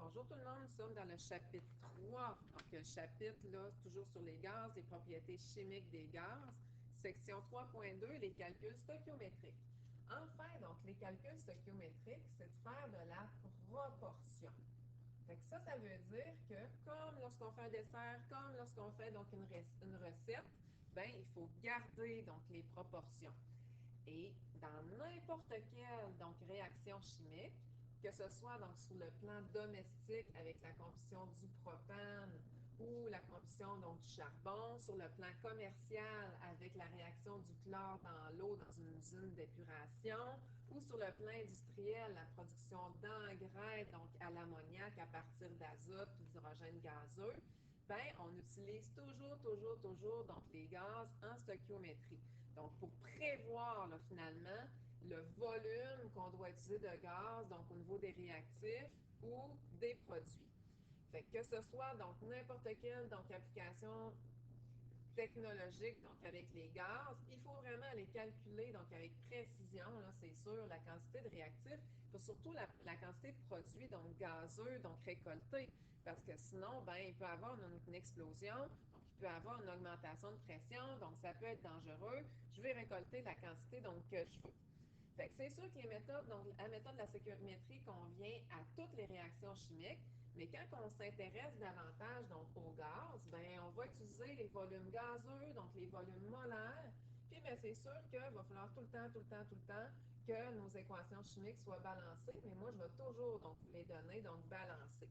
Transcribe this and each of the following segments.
Bonjour tout le monde, nous sommes dans le chapitre 3. Donc, le chapitre, là, toujours sur les gaz, les propriétés chimiques des gaz. Section 3.2, les calculs stoichiométriques. Enfin, donc, les calculs stoichiométriques, c'est de faire de la proportion. Fait que ça veut dire que, comme lorsqu'on fait un dessert, comme lorsqu'on fait donc une recette, ben, il faut garder donc les proportions. Et dans n'importe quelle donc, réaction chimique, que ce soit donc sur le plan domestique avec la combustion du propane ou la combustion donc, du charbon, sur le plan commercial avec la réaction du chlore dans l'eau dans une usine d'épuration, ou sur le plan industriel, la production d'engrais donc à l'ammoniac à partir d'azote ou d'hydrogène gazeux, ben, on utilise toujours donc les gaz en stoichiométrie. Donc, pour prévoir là, finalement le volume qu'on doit utiliser de gaz, donc au niveau des réactifs ou des produits. Fait que ce soit donc n'importe quelle donc, application technologique, donc avec les gaz, il faut vraiment les calculer donc avec précision, là, c'est sûr, la quantité de réactifs, puis surtout la quantité de produits donc gazeux, donc récoltés, parce que sinon, ben, il peut y avoir une explosion, donc il peut y avoir une augmentation de pression, donc ça peut être dangereux. Je vais récolter la quantité donc que je veux. Fait que c'est sûr que les méthodes, donc la méthode de la stoichiométrie convient à toutes les réactions chimiques, mais quand on s'intéresse davantage donc au gaz, ben on va utiliser les volumes gazeux, donc les volumes molaires. Puis bien, c'est sûr qu'il va falloir tout le temps que nos équations chimiques soient balancées, mais moi je vais toujours donc vous les donner donc balancées.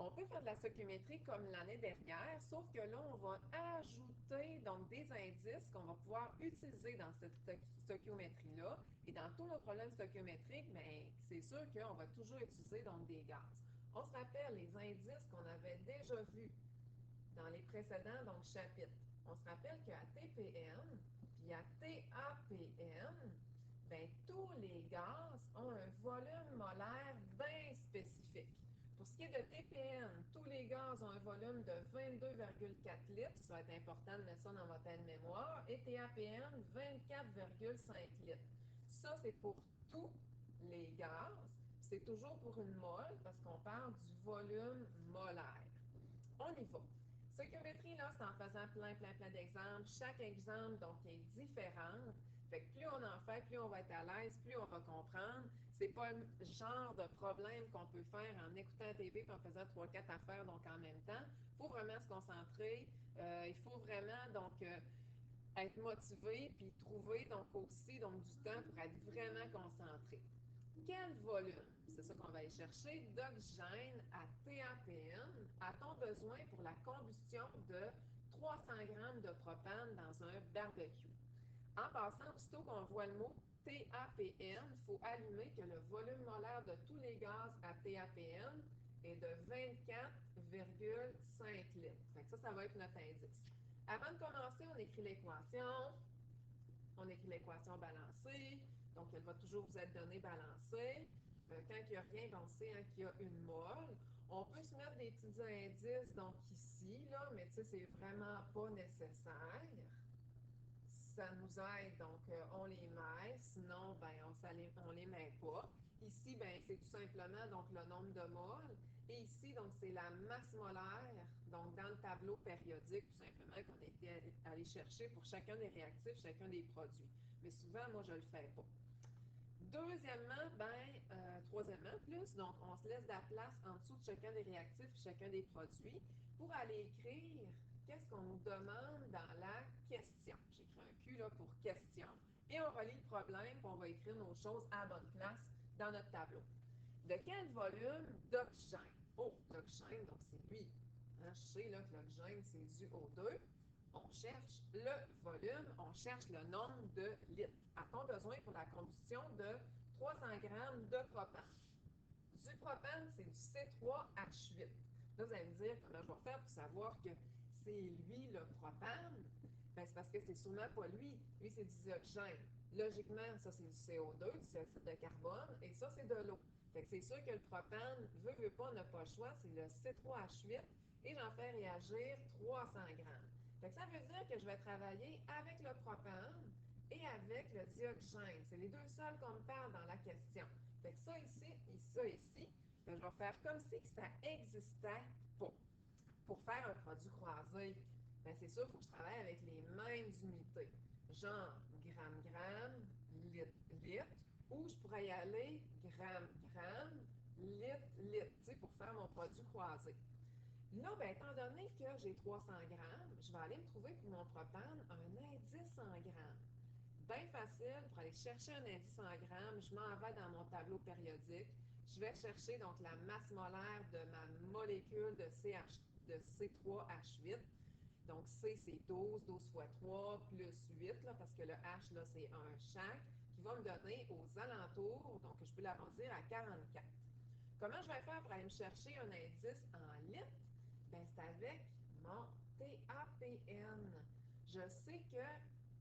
On peut faire de la stoichiométrie comme l'année dernière, sauf que là, on va ajouter donc des indices qu'on va pouvoir utiliser dans cette stoichiométrie-là. Et dans tous nos problèmes stoichiométriques, bien, c'est sûr qu'on va toujours utiliser donc des gaz. On se rappelle les indices qu'on avait déjà vus dans les précédents donc, chapitres. On se rappelle qu'à TPN puis à TAPN, bien, tous les gaz ont un volume molaire bien spécifique. Pour ce qui est de TPN, tous les gaz ont un volume de 22,4 litres. Ça va être important de mettre ça dans votre aide-mémoire. Et TAPN, 24,5 litres. Ça, c'est pour tous les gaz. C'est toujours pour une mole parce qu'on parle du volume molaire. On y va. Stoichiométrie, là, c'est en faisant plein d'exemples. Chaque exemple, donc, est différent. Fait que plus on en fait, plus on va être à l'aise, plus on va comprendre. C'est pas le genre de problème qu'on peut faire en écoutant la TV et en faisant 3-4 affaires donc en même temps. Il faut vraiment se concentrer. Il faut vraiment donc être motivé puis trouver donc aussi donc du temps pour être vraiment concentré. Quel volume, c'est ça qu'on va aller chercher, d'oxygène à TAPN a-t-on besoin pour la combustion de 300 g de propane dans un barbecue? En passant, aussitôt qu'on voit le mot TAPN, il faut allumer que le volume molaire de tous les gaz à TAPN est de 24,5 litres. Fait que ça va être notre indice. Avant de commencer, on écrit l'équation. On écrit l'équation balancée. Donc, elle va toujours vous être donnée balancée. Quand il n'y a rien, on sait qu'il y a une mole. On peut se mettre des petits indices, donc ici, là, mais tu sais, c'est vraiment pas nécessaire. Ça nous aide, donc on les met. Sinon, ben, on les met pas. Ici, ben, c'est tout simplement donc le nombre de moles. Et ici, donc, c'est la masse molaire, donc dans le tableau périodique, tout simplement, qu'on a été allé chercher pour chacun des réactifs, chacun des produits. Mais souvent, moi, je ne le fais pas. Deuxièmement, troisièmement plus, donc on se laisse de la place en dessous de chacun des réactifs, chacun des produits, pour aller écrire qu'est-ce qu'on nous demande dans la question. J'écris un Q là pour question. Et on relit le problème, puis on va écrire nos choses à la bonne place dans notre tableau. De quel volume d'oxygène? Oh, l'oxygène, donc c'est lui. Je sais là, que l'oxygène, c'est du O2. On cherche le volume, on cherche le nombre de litres. A-t-on besoin pour la combustion de 300 g de propane? Du propane, c'est du C3H8. Là, vous allez me dire comment je vais faire pour savoir que c'est lui le propane. Bien, c'est parce que c'est sûrement pas lui. Lui, c'est du dioxygène. Logiquement, ça, c'est du CO2, du dioxyde de carbone, et ça, c'est de l'eau. Fait que c'est sûr que le propane, veut pas, n'a pas le choix, c'est le C3H8, et j'en fais réagir 300 grammes. Fait que ça veut dire que je vais travailler avec le propane et avec le dioxygène. C'est les deux seuls qu'on me parle dans la question. Fait que ça ici et ça ici, je vais faire comme si ça n'existait pas. Pour faire un produit croisé, ben c'est sûr qu'il faut que je travaille avec les mêmes unités, genre gramme-gramme, litre-litre, ou je pourrais y aller gramme-gramme, litre-litre, pour faire mon produit croisé. Là, ben, étant donné que j'ai 300 grammes, je vais aller me trouver pour mon propane un indice en grammes. Bien facile, pour aller chercher un indice en grammes, je m'en vais dans mon tableau périodique. Je vais chercher donc la masse molaire de ma molécule de C3H8. Donc C, c'est 12, 12 fois 3 plus 8, là, parce que le H, là, c'est un chaque, qui va me donner aux alentours, donc je peux l'arrondir à 44. Comment je vais faire pour aller me chercher un indice en litres? Ben, c'est avec mon TAPN. Je sais que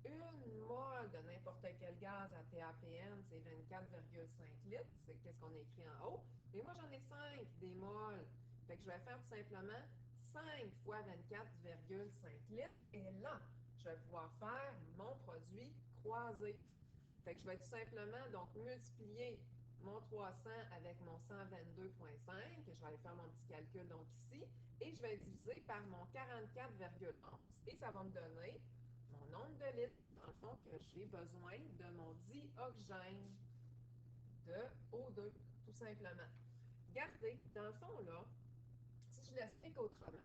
une mole de n'importe quel gaz à TAPN, c'est 24,5 litres. C'est qu'est-ce qu'on a écrit en haut. Mais moi, j'en ai 5 des moles. Fait que je vais faire tout simplement 5 fois 24,5 litres. Et là, je vais pouvoir faire mon produit croisé. Fait que je vais tout simplement donc multiplier mon 300 avec mon 122,5. Je vais aller faire mon petit calcul donc ici. Et je vais diviser par mon 44,11. Et ça va me donner mon nombre de litres, dans le fond, que j'ai besoin de mon dioxygène de O2, tout simplement. Regardez, dans le fond, là, si je l'explique autrement,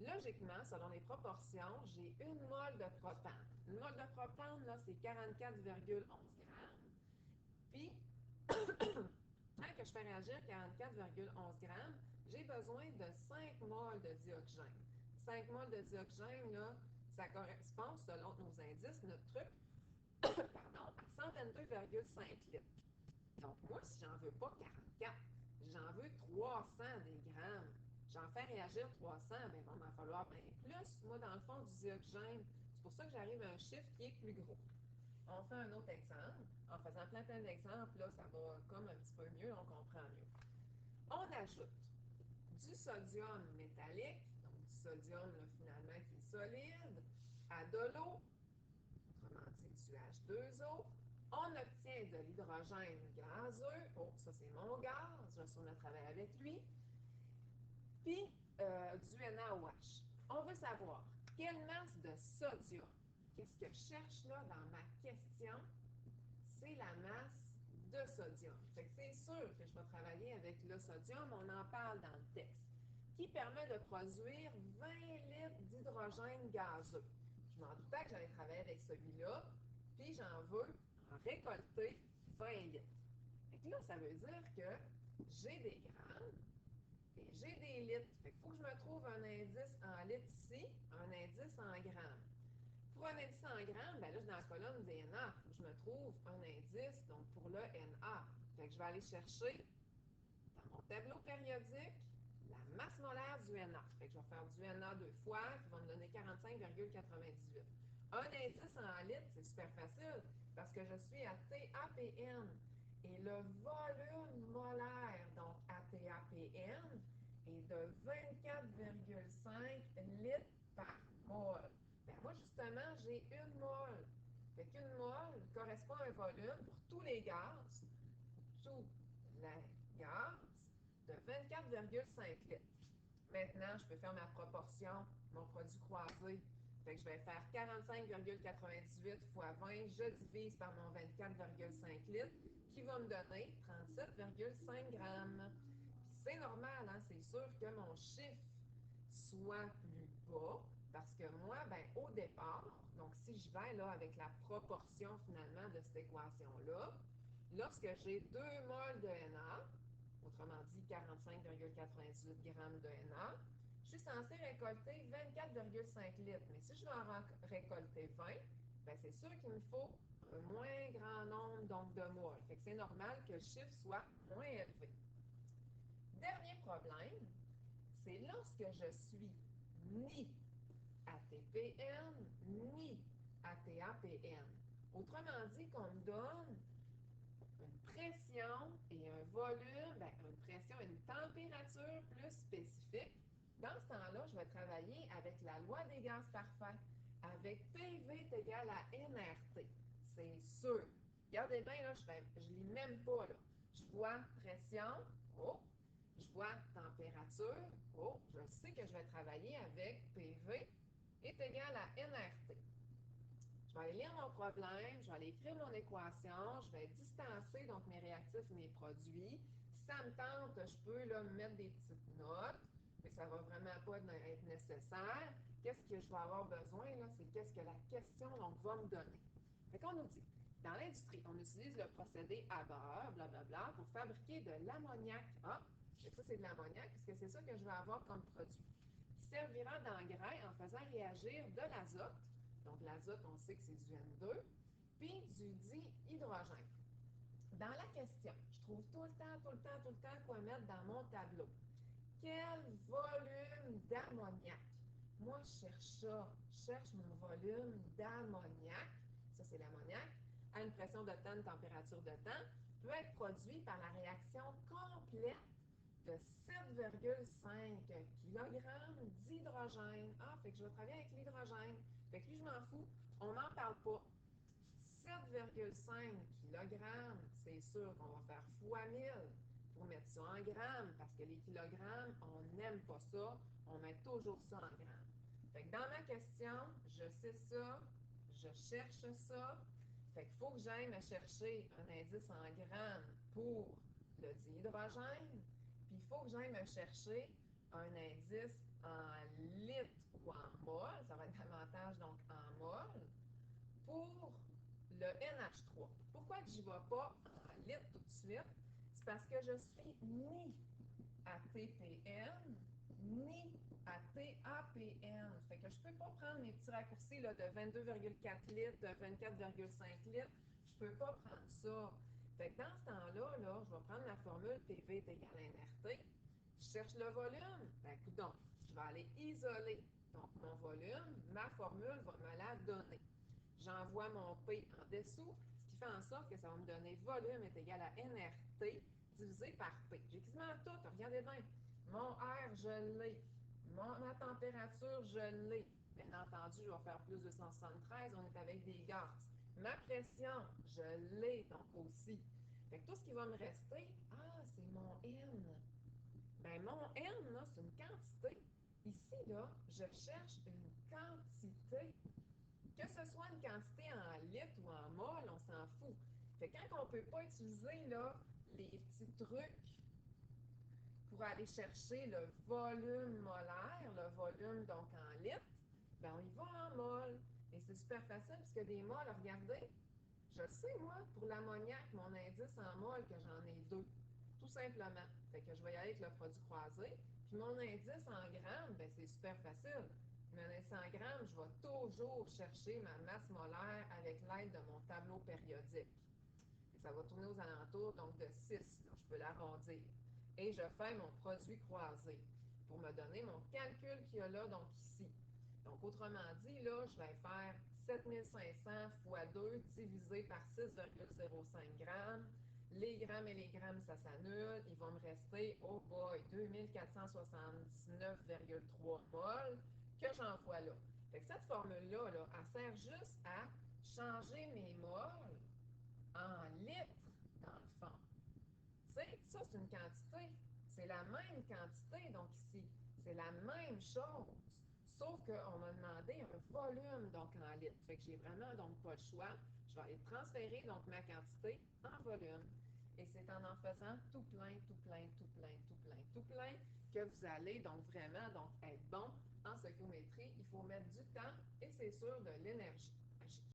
logiquement, selon les proportions, j'ai une mole de propane. Une mole de propane, là, c'est 44,11 grammes. Puis, quand que je fais réagir 44,11 grammes, j'ai besoin de 5 moles de dioxygène. 5 moles de dioxygène, là, ça correspond, selon nos indices, notre truc, pardon, à 122,5 litres. Donc, moi, si j'en veux pas 44, j'en veux 300 des grammes. J'en fais réagir 300, bien, il va m'en falloir bien plus, moi, dans le fond, du dioxygène. C'est pour ça que j'arrive à un chiffre qui est plus gros. On fait un autre exemple. En faisant plein d'exemples, là, ça va comme un petit peu mieux, on comprend mieux. On ajoute du sodium métallique, donc du sodium, là, finalement, qui est solide, à de l'eau, autrement dit du H2O. On obtient de l'hydrogène gazeux. Oh, ça, c'est mon gaz. Je vais sûrement travailler avec lui. Puis, du NaOH. On veut savoir quelle masse de sodium. Qu'est-ce que je cherche là dans ma question? C'est la masse de sodium. Fait que c'est sûr que je vais travailler avec le sodium, on en parle dans le texte, qui permet de produire 20 litres d'hydrogène gazeux. Je m'en doutais que j'allais travailler avec celui-là, puis j'en veux en récolter 20 litres. Fait que là, ça veut dire que j'ai des grammes et j'ai des litres. Fait qu'il faut que je me trouve un indice en litres ici, un indice en grammes. Pour un indice en grammes, ben là, je suis dans la colonne des NA. Je me trouve un indice, donc pour le NA. Fait que je vais aller chercher dans mon tableau périodique la masse molaire du NA. Fait que je vais faire du NA 2 fois, qui va me donner 45,98. Un indice en litres, c'est super facile, parce que je suis à TAPN. Et le volume molaire, donc à TAPN, est de 24,5 litres par mole. Ben moi, justement, j'ai une mole. Fait qu'une mole correspond à un volume pour tous les gaz, tous les gaz, de 24,5 litres. Maintenant, je peux faire ma proportion, mon produit croisé. Fait que je vais faire 45,98 fois 20, je divise par mon 24,5 litres, qui va me donner 37,5 grammes. Puis c'est normal, hein? C'est sûr que mon chiffre soit plus bas, parce que moi, ben, au départ, donc si je vais là avec la proportion finalement de cette équation-là, lorsque j'ai 2 moles de Na, autrement dit 45,98 grammes de Na, je suis censée récolter 24,5 litres. Mais si je veux en récolter 20, ben c'est sûr qu'il me faut un moins grand nombre donc, de moles. Fait que c'est normal que le chiffre soit moins élevé. Dernier problème, c'est lorsque je suis ni ATPN ni ATAPN. Autrement dit, qu'on me donne une pression et un volume, ben, une pression et une température plus spécifiques. Dans ce temps-là, je vais travailler avec la loi des gaz parfaits, avec PV est égal à nRT. C'est sûr. Regardez bien, là, je lis même pas. Là. Je vois pression, oh, je vois température. Oh, je sais que je vais travailler avec PV est égal à nRT. Je vais aller lire mon problème, je vais aller écrire mon équation, je vais distancer donc mes réactifs, mes produits. Si ça me tente, je peux là, mettre des petites notes, mais ça ne va vraiment pas être nécessaire. Qu'est-ce que je vais avoir besoin, là? C'est qu'est-ce que la question donc, va me donner. Fait qu'on nous dit, dans l'industrie, on utilise le procédé Haber, blablabla, pour fabriquer de l'ammoniac. Ah, ça c'est de l'ammoniac, puisque c'est ça que je vais avoir comme produit. Qui servira d'engrais en faisant réagir de l'azote. Donc, l'azote, on sait que c'est du N2, puis du dihydrogène. Dans la question, je trouve tout le temps quoi mettre dans mon tableau. Quel volume d'ammoniac? Moi, je cherche ça. Je cherche mon volume d'ammoniac. Ça, c'est l'ammoniac. À une pression de temps, une température de temps, peut être produit par la réaction complète de 7,5 kg d'hydrogène. Ah, fait que je vais travailler avec l'hydrogène. Fait que lui, je m'en fous. On n'en parle pas. 7,5 kg, c'est sûr qu'on va faire fois 1000 pour mettre ça en grammes, parce que les kilogrammes, on n'aime pas ça. On met toujours ça en grammes. Fait que dans ma question, je sais ça, je cherche ça. Fait qu'il faut que j'aille me chercher un indice en grammes pour le dihydrogène, puis il faut que j'aille me chercher un indice en litres ou en mol, ça va être davantage donc en mol, pour le NH3. Pourquoi je n'y vais pas en litres tout de suite? C'est parce que je suis ni à TPN, ni à TAPN. Fait que je ne peux pas prendre mes petits raccourcis là, de 22,4 litres, de 24,5 litres. Je ne peux pas prendre ça. Fait que dans ce temps-là, là, je vais prendre la formule PV est égal à nRT. Je cherche le volume. Ben, donc, je vais aller isoler donc mon volume. Ma formule va me la donner. J'envoie mon P en dessous, ce qui fait en sorte que ça va me donner volume est égal à nRT divisé par P. J'ai quasiment tout, regardez bien. Mon R, je l'ai. Ma température, je l'ai. Bien entendu, je vais faire plus de 173, on est avec des gaz. Ma pression, je l'ai donc aussi. Fait que tout ce qui va me rester, c'est mon N. Bien, mon N, là, c'est une quantité. Ici, là, je cherche une quantité. Que ce soit une quantité en litres ou en mol, on s'en fout. Fait que quand on ne peut pas utiliser là, les petits trucs pour aller chercher le volume molaire, le volume donc en litres, ben on y va en mol. Et c'est super facile puisque des mols, regardez, je sais moi, pour l'ammoniac, mon indice en mol que j'en ai 2. Tout simplement. Fait que je vais y aller avec le produit croisé. Puis mon indice en grammes, ben c'est super facile. Mon indice en grammes, je vais toujours chercher ma masse molaire avec l'aide de mon tableau périodique. Et ça va tourner aux alentours donc de 6. Donc je peux l'arrondir. Et je fais mon produit croisé pour me donner mon calcul qu'il y a là, donc ici. Donc, autrement dit, là, je vais faire 7500 fois 2 divisé par 6,05 grammes. Les grammes et les grammes, ça s'annule. Il va me rester, oh boy, 2479,3 mols que j'envoie là. Fait que cette formule-là, là, elle sert juste à changer mes mols en litres, dans le fond. Tu sais, ça, c'est une quantité. C'est la même quantité, donc ici. C'est la même chose. Sauf qu'on m'a demandé un volume, donc en litres. Fait que j'ai vraiment donc pas le choix. Je vais aller transférer donc ma quantité en volume. Et c'est en faisant tout plein que vous allez donc vraiment donc être bon en stoichiométrie. Il faut mettre du temps et c'est sûr de l'énergie.